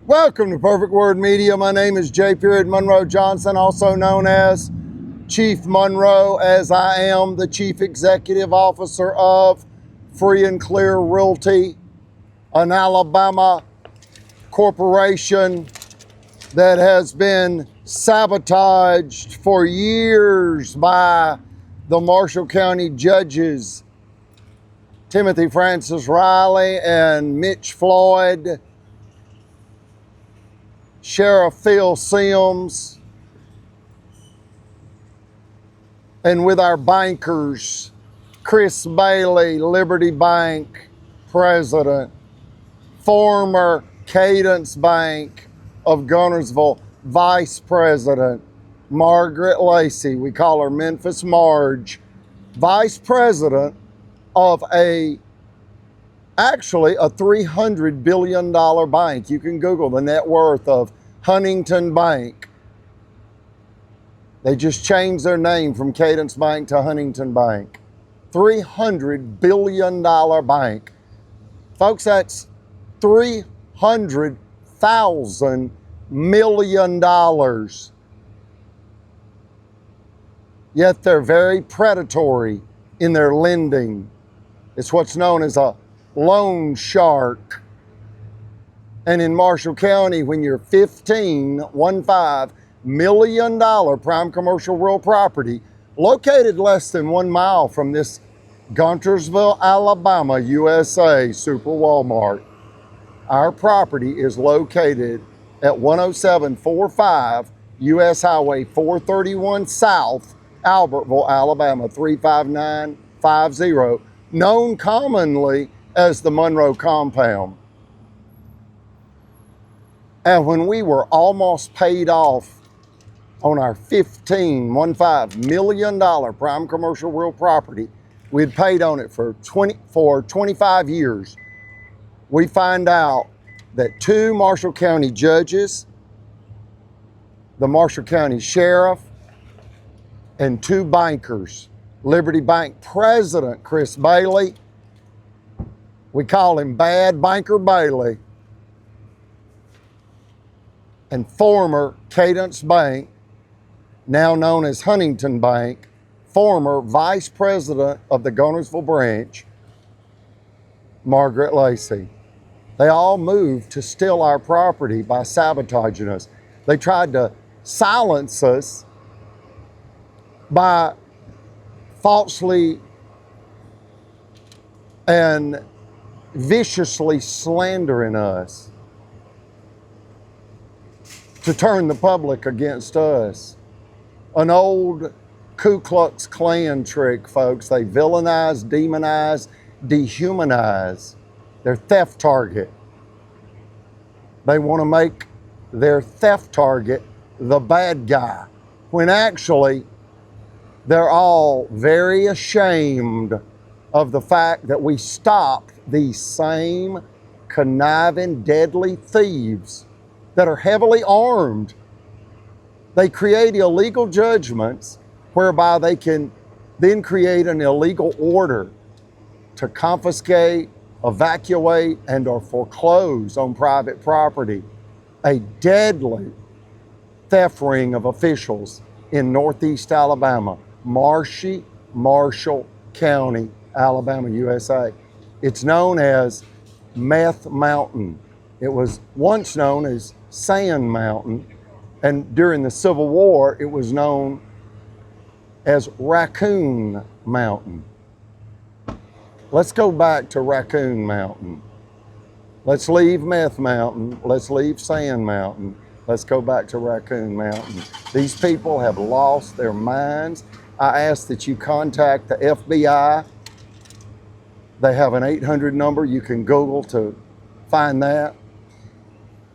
Welcome to Perfect Word Media. My name is J. Monroe Johnson, also known as Chief Monroe, as I am the Chief Executive Officer of Free and Clear Realty, an Alabama corporation that has been sabotaged for years by the Marshall County judges, Timothy Francis Riley and Mitch Floyd, Sheriff Phil Sims, and with our bankers, Chris Bailey, Liberty Bank president, former Cadence Bank of Gunnersville vice president, Margaret Lacey, we call her Memphis Marge, vice president of actually a $300 billion bank. You can Google the net worth of Huntington Bank. They just changed their name from Cadence Bank to Huntington Bank. $300 billion bank. Folks, that's $300,000 million. Yet they're very predatory in their lending. It's what's known as a loan shark. And in Marshall County, when you're $15 million prime commercial real property located less than 1 mile from this Guntersville, Alabama, USA Super Walmart, our property is located at 10745 US Highway 431 South, Albertville, Alabama 35950, known commonly as the Monroe Compound. And when we were almost paid off on our $15 million prime commercial real property, we had paid on it for 25 years. We find out that 2 Marshall County judges, the Marshall County Sheriff, and 2 bankers, Liberty Bank President Chris Bailey, we call him Bad Banker Bailey, and former Cadence Bank, now known as Huntington Bank, former Vice President of the Gunnersville branch, Margaret Lacey. They all moved to steal our property by sabotaging us. They tried to silence us by falsely and viciously slandering us to turn the public against us. An old Ku Klux Klan trick, folks. They villainize, demonize, dehumanize their theft target. They want to make their theft target the bad guy, when actually they're all very ashamed of the fact that we stopped these same conniving, deadly thieves that are heavily armed. They create illegal judgments whereby they can then create an illegal order to confiscate, evacuate, and or foreclose on private property. A deadly theft ring of officials in Northeast Alabama, Marshall County, Alabama, USA. It's known as Meth Mountain. It was once known as Sand Mountain, and during the Civil War, it was known as Raccoon Mountain. Let's go back to Raccoon Mountain. Let's leave Meth Mountain. Let's leave Sand Mountain. Let's go back to Raccoon Mountain. These people have lost their minds. I ask that you contact the FBI. They have an 800 number. You can Google to find that.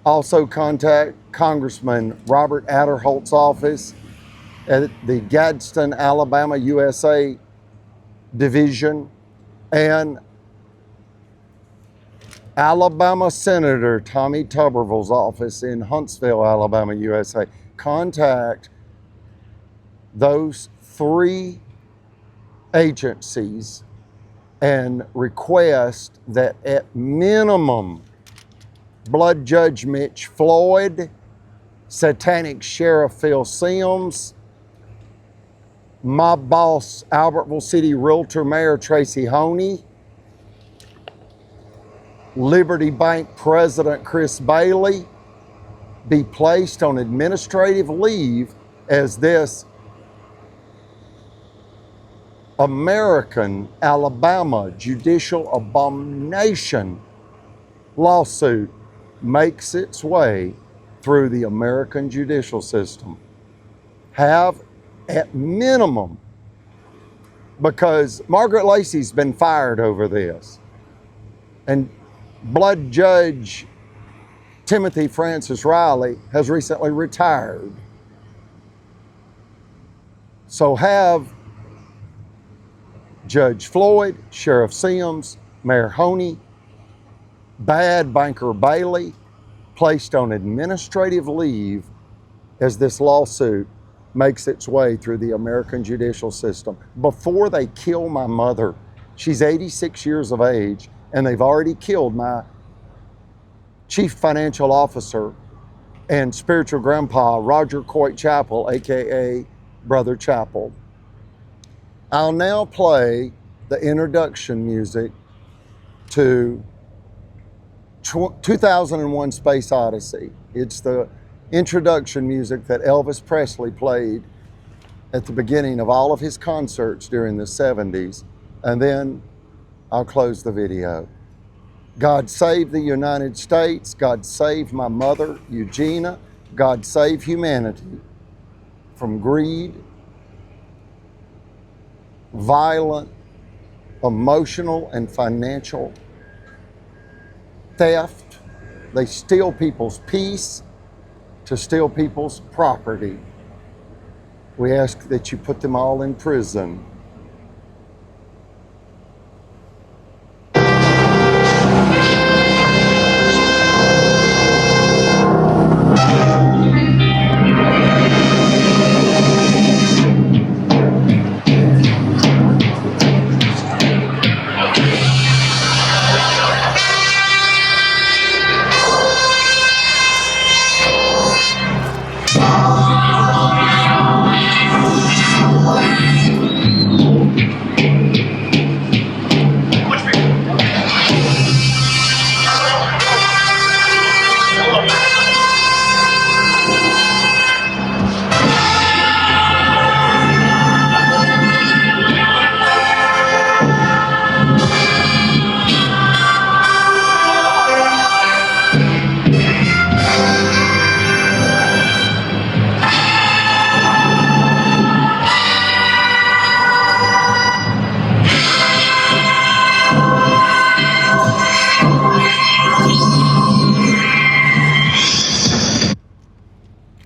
Also contact Congressman Robert Adderholt's office at the Gadsden, Alabama, USA Division, and Alabama Senator Tommy Tuberville's office in Huntsville, Alabama, USA. Contact those 3 agencies and request that at minimum Blood Judge Mitch Floyd, Satanic Sheriff Phil Sims, Mob Boss Albertville City Realtor Mayor Tracy Honey, Liberty Bank President Chris Bailey be placed on administrative leave as this American Alabama judicial abomination lawsuit makes its way through the American judicial system. Have at minimum, because Margaret Lacey's been fired over this, and Blood Judge Timothy Francis Riley has recently retired. So have Judge Floyd, Sheriff Sims, Mayor Honey, Bad Banker Bailey placed on administrative leave as this lawsuit makes its way through the American judicial system. Before they kill my mother, she's 86 years of age, and they've already killed my chief financial officer and spiritual grandpa, Roger Coit Chappell, AKA Brother Chappell. I'll now play the introduction music to 2001 Space Odyssey. It's the introduction music that Elvis Presley played at the beginning of all of his concerts during the 70s, and then I'll close the video. God save the United States. God save my mother, Eugenia. God save humanity from greed, violent, emotional, and financial theft. They steal people's peace to steal people's property. We ask that you put them all in prison.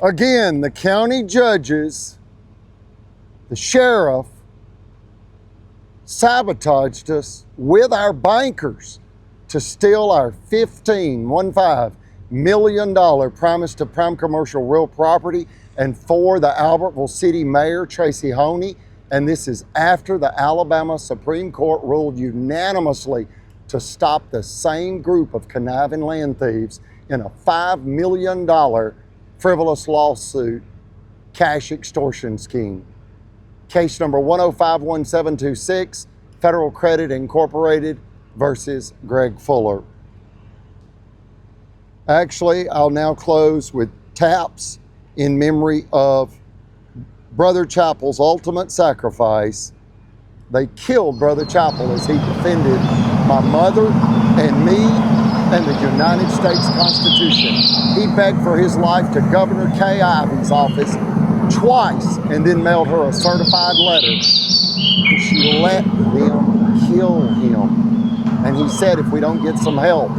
Again, the county judges, the sheriff, sabotaged us with our bankers to steal our $15 million promise to prime commercial real property and for the Albertville City Mayor, Tracy Honey. And this is after the Alabama Supreme Court ruled unanimously to stop the same group of conniving land thieves in a $5 million frivolous lawsuit cash extortion scheme. Case number 1051726, Federal Credit Incorporated versus Greg Fuller. Actually, I'll now close with taps in memory of Brother Chappell's ultimate sacrifice. They killed Brother Chappell as he defended my mother and me and the United States Constitution. He begged for his life to Governor Kay Ivey's office twice and then mailed her a certified letter. She let them kill him. And he said, if we don't get some help,